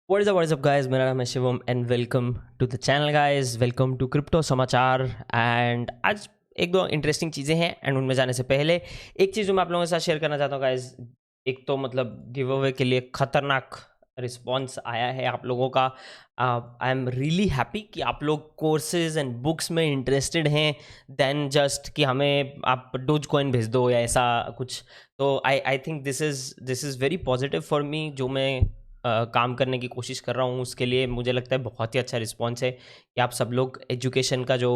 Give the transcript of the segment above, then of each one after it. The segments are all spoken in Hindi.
व्हाट्स अप गाइस, मेरा नाम है Shivam and welcome to the channel guys. Welcome to crypto Samachar. And आज एक दो इंटरेस्टिंग चीज़ें हैं एंड उनमें जाने से पहले एक चीज़ जो मैं आप लोगों के साथ शेयर करना चाहता हूँ गाइस। एक तो मतलब गिव अवे के लिए खतरनाक रिस्पॉन्स आया है आप लोगों का। आई एम रियली हैप्पी कि आप लोग कोर्सेज एंड बुक्स में इंटरेस्टेड हैं देन जस्ट कि हमें आप डोज कॉइन भेज दो या ऐसा कुछ। तो I think this is very positive for me. जो मैं काम करने की कोशिश कर रहा हूँ उसके लिए मुझे लगता है बहुत ही अच्छा रिस्पॉन्स है कि आप सब लोग एजुकेशन का जो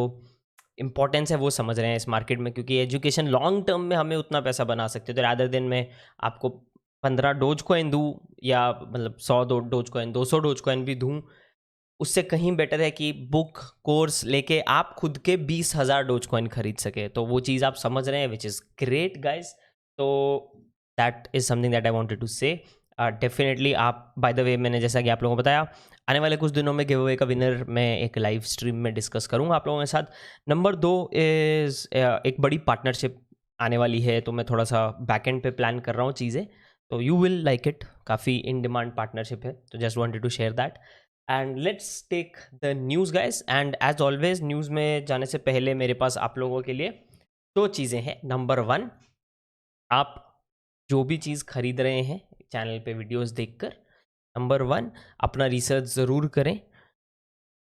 इम्पोर्टेंस है वो समझ रहे हैं इस मार्केट में, क्योंकि एजुकेशन लॉन्ग टर्म में हमें उतना पैसा बना सकते हो। तो रादर दिन मैं आपको 15 डोज कॉइन दूँ या मतलब 100 डोज कॉइन 200 डोज कॉइन भी दूँ, उससे कहीं बेटर है कि बुक कोर्स लेके आप खुद के 20,000 डोज कॉइन खरीद सके। तो वो चीज़ आप समझ रहे हैं, विच इज़ ग्रेट गाइज। तो that is something that I wanted to say. Definitely आप, बाय द वे, मैंने जैसा कि आप लोगों को बताया, आने वाले कुछ दिनों में गिव अवे का विनर मैं एक लाइव स्ट्रीम में डिस्कस करूंगा आप लोगों के साथ। नंबर 2 इज़ एक बड़ी पार्टनरशिप आने वाली है, तो मैं थोड़ा सा बैक एंड पे प्लान कर रहा हूँ चीज़ें, तो यू विल लाइक इट। काफ़ी इन डिमांड पार्टनरशिप है, तो just wanted to share that. And let's take the news guys. And as always news में जाने से पहले मेरे पास आप लोगों के लिए दो चीज़ें हैं। नंबर 1, आप जो भी चीज़ खरीद रहे हैं चैनल पे वीडियोस देखकर, नंबर 1 अपना रिसर्च ज़रूर करें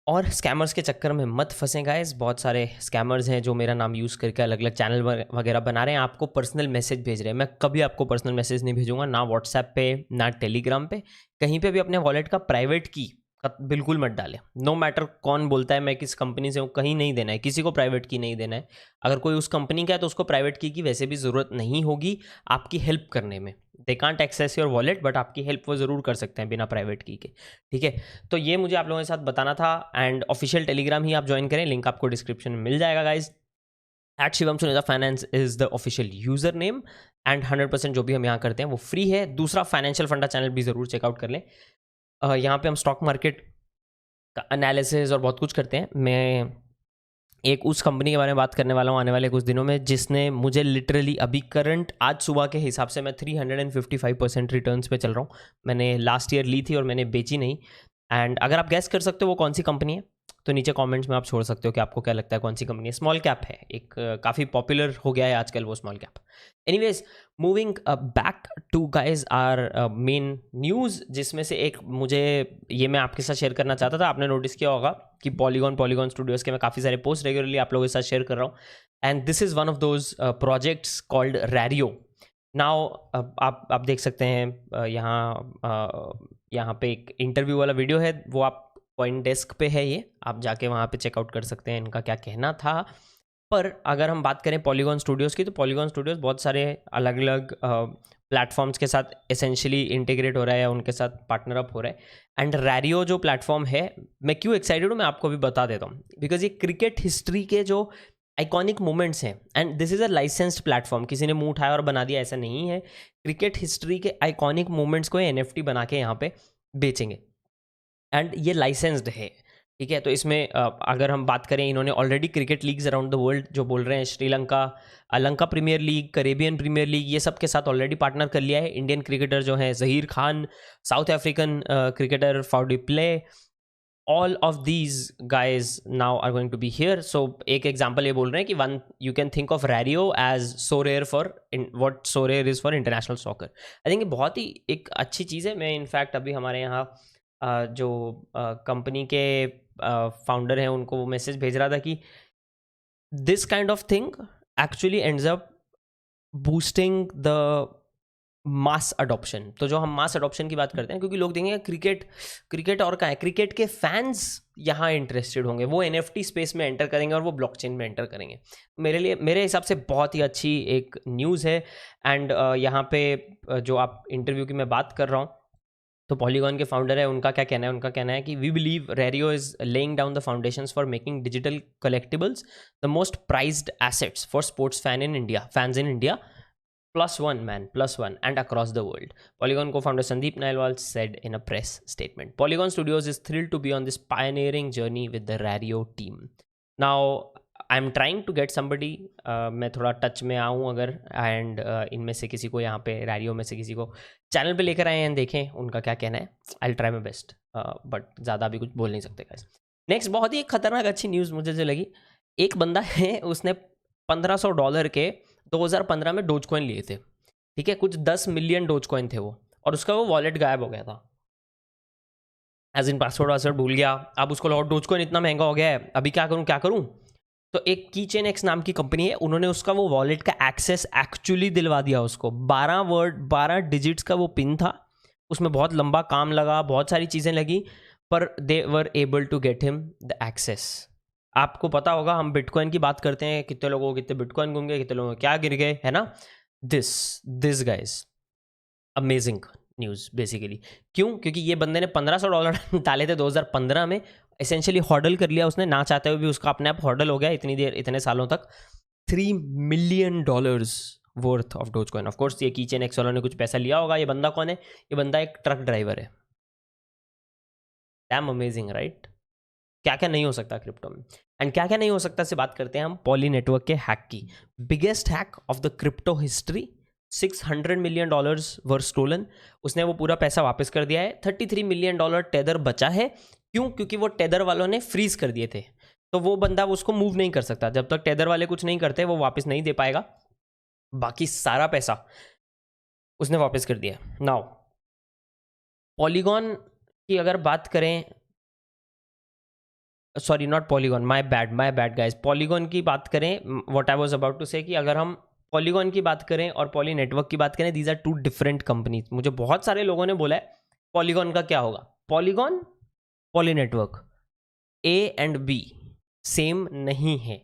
और स्कैमर्स के चक्कर में मत फंसें गाइस। बहुत सारे स्कैमर्स हैं जो मेरा नाम यूज़ करके अलग अलग चैनल वगैरह बना रहे हैं, आपको पर्सनल मैसेज भेज रहे हैं। मैं कभी आपको पर्सनल मैसेज नहीं भेजूंगा, ना व्हाट्सएप पे ना टेलीग्राम पे। कहीं पे भी अपने वॉलेट का प्राइवेट की बिल्कुल मत डालें। नो मैटर कौन बोलता है मैं किस कंपनी से हूँ, कहीं नहीं देना है किसी को, प्राइवेट की नहीं देना है। अगर कोई उस कंपनी का है तो उसको प्राइवेट की वैसे भी ज़रूरत नहीं होगी आपकी हेल्प करने में। They can't access your wallet, but आपकी हेल्प वो ज़रूर कर सकते हैं बिना प्राइवेट की के। ठीक है, तो ये मुझे आप लोगों के साथ बताना था। एंड ऑफिशियल टेलीग्राम ही आप ज्वाइन करें, लिंक आपको डिस्क्रिप्शन में मिल जाएगा guys. At Shivam Suneja finance is the official username. And 100% जो भी हम यहाँ करते हैं वो फ्री है। दूसरा, फाइनेंशियल फंडा चैनल भी ज़रूर चेकआउट कर लें। यहाँ पे हम स्टॉक मार्केट का एनालिसिस और बहुत कुछ करते हैं। मैं एक उस कंपनी के बारे में बात करने वाला हूँ आने वाले कुछ दिनों में, जिसने मुझे लिटरली अभी करंट आज सुबह के हिसाब से मैं 355% रिटर्न्स पे चल रहा हूँ। मैंने लास्ट ईयर ली थी और मैंने बेची नहीं। एंड अगर आप गैस कर सकते हो वो कौन सी कंपनी है, तो नीचे कमेंट्स में आप छोड़ सकते हो कि आपको क्या लगता है कौन सी कंपनी है। स्मॉल कैप है, एक काफ़ी पॉपुलर हो गया है आजकल वो small cap. Anyways, moving back to guys our main news, जिसमें से एक मुझे ये मैं आपके साथ शेयर करना चाहता था। आपने नोटिस किया होगा कि पॉलीगॉन स्टूडियोज़ के मैं काफ़ी सारे पोस्ट रेगुलरली आप लोगों के साथ शेयर कर रहा हूँ। And this is one of those projects called Rario. Now आप देख सकते हैं यहाँ पे एक इंटरव्यू वाला वीडियो है, वो आप कॉइन डेस्क पे है, ये आप जाके वहाँ पे चेकआउट कर सकते हैं इनका क्या कहना था। पर अगर हम बात करें पॉलीगॉन स्टूडियोज़ की, तो पॉलीगॉन स्टूडियोज़ बहुत सारे अलग अलग प्लेटफॉर्म्स के साथ एसेंशियली इंटीग्रेट हो रहा है या उनके साथ पार्टनर अप हो रहा है। एंड रैरियो जो प्लेटफॉर्म है, मैं क्यों एक्साइटेड हूँ मैं आपको भी बता देता हूँ। बिकॉज ये क्रिकेट हिस्ट्री के जो आइकॉनिक मोमेंट्स हैं, and this is a licensed platform, किसी ने मुंह उठाया और बना दिया ऐसा नहीं है। क्रिकेट हिस्ट्री के आइकॉनिक मोमेंट्स को NFT बना के यहाँ पे बेचेंगे एंड ये लाइसेंस्ड है। ठीक है, तो इसमें अगर हम बात करें, इन्होंने already cricket leagues around the world जो बोल रहे हैं, Sri Lanka, Lanka Premier League, Caribbean Premier League, ये सब के साथ ऑलरेडी पार्टनर कर लिया है। इंडियन क्रिकेटर जो हैं Zaheer Khan, South African cricketer फाउडी प्ले, all of these guys now are going to be here. So एक एग्जाम्पल ये बोल रहे हैं कि one you can think of Rario as Sorare for what Sorare is for international soccer. I think ये बहुत ही एक अच्छी चीज़ है। मैं इनफैक्ट अभी हमारे यहाँ जो कंपनी के फाउंडर हैं उनको वो मैसेज भेज रहा था कि this kind of thing actually ends up boosting the mass adoption. तो जो हम मास अडॉप्शन की बात करते हैं, क्योंकि लोग देखेंगे क्रिकेट और क्या है, क्रिकेट के फैंस यहाँ इंटरेस्टेड होंगे, वो NFT स्पेस में एंटर करेंगे और वो ब्लॉकचेन में एंटर करेंगे। मेरे लिए, मेरे हिसाब से बहुत ही अच्छी एक न्यूज़ है। एंड यहाँ पे जो आप इंटरव्यू की मैं बात कर रहा हूँ, तो पॉलीगॉन के फाउंडर है, उनका क्या कहना है, उनका कहना है कि we believe Rario is laying down the foundations for making digital collectibles the most prized assets for sports fans in India plus one and across the world, Polygon co-founder Sandeep Nailwal said in a press statement. Polygon Studios is thrilled to be on this pioneering journey with the Rariyo team. Now, I am trying to get somebody, मैं थोड़ा टच में आऊँ अगर, एंड इनमें से किसी को यहाँ पे रैरियो में से किसी को चैनल पे लेकर आए हैं, देखें उनका क्या कहना है। I try my best, but ज़्यादा अभी कुछ बोल नहीं सकते गाइस। नेक्स्ट बहुत ही खतरनाक अच्छी न्यूज़ मुझे जो लगी, एक बंदा है उसने $1500 के 2015 में डोज कॉइन लिए थे, ठीक है, कुछ 10 मिलियन डोज कॉइन थे वो, और उसका वो वॉलेट गायब हो गया था, एज इन पासवर्ड वासवर्ड भूल गया। अब उसको लॉट डोज कॉइन इतना महंगा हो गया है, अभी क्या करूँ क्या करूँ। तो एक कीचेन एक्स नाम की कंपनी है, उन्होंने उसका वो वॉलेट का एक्सेस एक्चुअली दिलवा दिया उसको। 12 डिजिट्स का वो पिन था, उसमें बहुत लंबा काम लगा, बहुत सारी चीज़ें लगी, पर they were able to get him the access. आपको पता होगा हम बिटकॉइन की बात करते हैं, कितने लोगों को कितने बिटकॉइन घूम गए, कितने लोगों को क्या गिर गए, है ना। This guys amazing news basically. क्यों? क्योंकि ये बंदे ने $1500 डाले थे 2015 में, एसेंशियली हॉडल कर लिया उसने, ना चाहते हुए भी उसका अपने आप हॉडल हो गया इतनी देर, इतने सालों तक। $3 million worth of dose coin. Of course ये कीचेन एक्स वालों ने कुछ पैसा लिया होगा। ये बंदा कौन है? ये बंदा एक ट्रक ड्राइवर है। Dam amazing right. क्या क्या नहीं हो सकता क्रिप्टो में, एंड क्या क्या नहीं हो सकता से बात करते हैं हम पॉली नेटवर्क के हैक की। Biggest hack of the crypto history, $600 million were stolen. उसने वो पूरा पैसा वापस कर दिया है। $33 मिलियन टेदर बचा है। क्यों? क्योंकि वो टेदर वालों ने फ्रीज कर दिए थे, तो वो बंदा उसको मूव नहीं कर सकता। जब तक टेदर वाले कुछ नहीं करते वो वापस नहीं दे पाएगा। बाकी सारा पैसा उसने वापस कर दिया। नाउ पॉलीगॉन की अगर बात करें, sorry not Polygon, my bad guys, Polygon की बात करें, what I was about to say कि अगर हम पॉलीगॉन की बात करें और पॉली नेटवर्क की बात करें, these are two different companies. मुझे बहुत सारे लोगों ने बोला है पॉलीगॉन का क्या होगा। Polygon, Poly Network, A and B same नहीं है।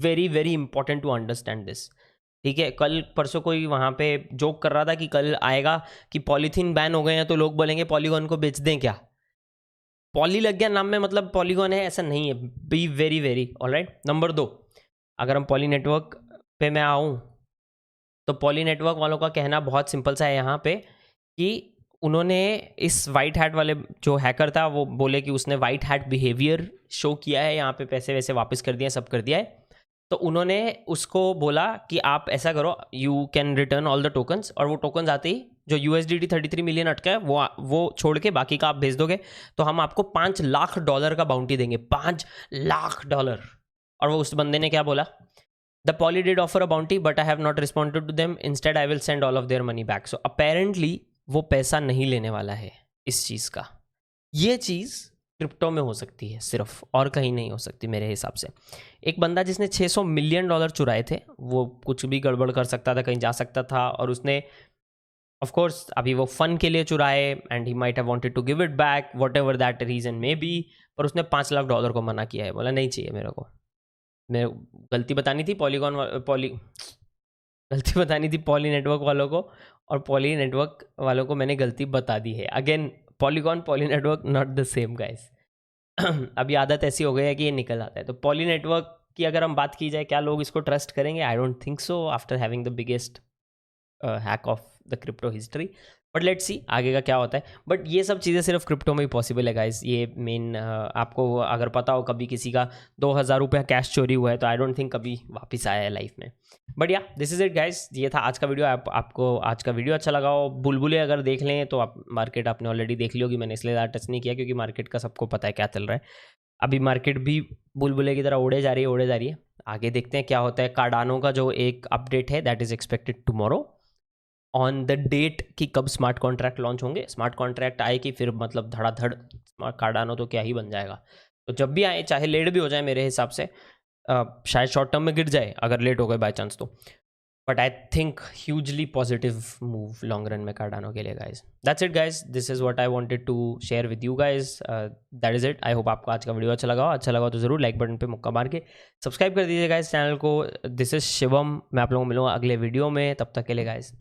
Very very important to understand this, ठीक है। कल परसों कोई वहाँ पे जोक कर रहा था कि कल आएगा कि पॉलीथीन बैन हो गए हैं तो लोग बोलेंगे पॉलीगॉन को बेच दें क्या। पॉली लग गया नाम में मतलब पॉलीगॉन है, ऐसा नहीं है। Be very very alright. Number 2, अगर हम पॉली नेटवर्क पे मैं आऊँ तो पॉली नेटवर्क वालों का कहना बहुत सिंपल सा है यहाँ पे कि उन्होंने इस वाइट हैट वाले जो हैकर था वो बोले कि उसने वाइट हैट बिहेवियर शो किया है, यहाँ पे पैसे वैसे वापस कर दिए, सब कर दिया है। तो उन्होंने उसको बोला कि आप ऐसा करो, you can return all the tokens, और वो टोकन्स आते ही जो USDT 33 मिलियन अटका है वो छोड़ के बाकी का आप भेज दोगे तो हम आपको $5 लाख का बाउंटी देंगे। $5 लाख। और वो उस बंदे ने क्या बोला, the Poly did offer a bounty but I have not responded to them, instead I will send all of their money back. So apparently वो पैसा नहीं लेने वाला है इस चीज़ का। ये चीज़ क्रिप्टो में हो सकती है सिर्फ, और कहीं नहीं हो सकती मेरे हिसाब से। एक बंदा जिसने $600 मिलियन चुराए थे, वो कुछ भी गड़बड़ कर सकता था, कहीं जा सकता था, और उसने ऑफ कोर्स अभी वो फन के लिए चुराए and he might have wanted to give it back, whatever that reason may be, पर उसने $5 लाख को मना किया है, बोला नहीं चाहिए मेरे को। मैं गलती बतानी थी गलती बतानी थी पॉली नेटवर्क वालों को, और पॉली नेटवर्क वालों को मैंने गलती बता दी है। Again polygon, Poly network not the same guys. अभी आदत ऐसी हो गई है कि ये निकल आता है। तो पॉली नेटवर्क की अगर हम बात की जाए, क्या लोग इसको ट्रस्ट करेंगे? I don't think so after having the biggest hack of the crypto history, but let's see आगे का क्या होता है। बट ये सब चीज़ें सिर्फ क्रिप्टो में ही पॉसिबल है गाइस। ये मेन आपको अगर पता हो कभी किसी का 2000 रुपया कैश चोरी हुआ है तो आई डोंट थिंक कभी वापस आया है लाइफ में। बट या दिस इज़ इट गाइस, ये था आज का वीडियो। आपको आज का वीडियो अच्छा लगा हो, बुलबुले अगर देख लें तो आप मार्केट आपने ऑलरेडी देख ली होगी, मैंने इसलिए ज़्यादा टच नहीं किया क्योंकि मार्केट का सबको पता है क्या चल रहा है। अभी मार्केट भी बुलबुले की तरह उड़े जा रही है। आगे देखते हैं क्या होता है। कार्डानो का जो एक अपडेट है that is expected tomorrow on the date कि कब स्मार्ट कॉन्ट्रैक्ट लॉन्च होंगे। स्मार्ट कॉन्ट्रैक्ट आए कि फिर मतलब धड़ाधड़ स्मार्ट कार्डानो तो क्या ही बन जाएगा। तो जब भी आए, चाहे लेट भी हो जाए, मेरे हिसाब से शायद शॉर्ट टर्म में गिर जाए अगर लेट हो गए बाय चांस तो, but I think hugely positive move long run में कार्डानो के लिए guys. That's it guys, this is what I wanted to share with you guys. That is it. I hope आपको आज का वीडियो अच्छा लगा हो। अच्छा लगा तो ज़रूर लाइक बटन पे मुक्का मार के सब्सक्राइब कर दीजिए गाइज चैनल को। दिस इज़ शिवम, मैं आप लोगों को मिलूँगा अगले वीडियो में। तब तक के लिए गाइज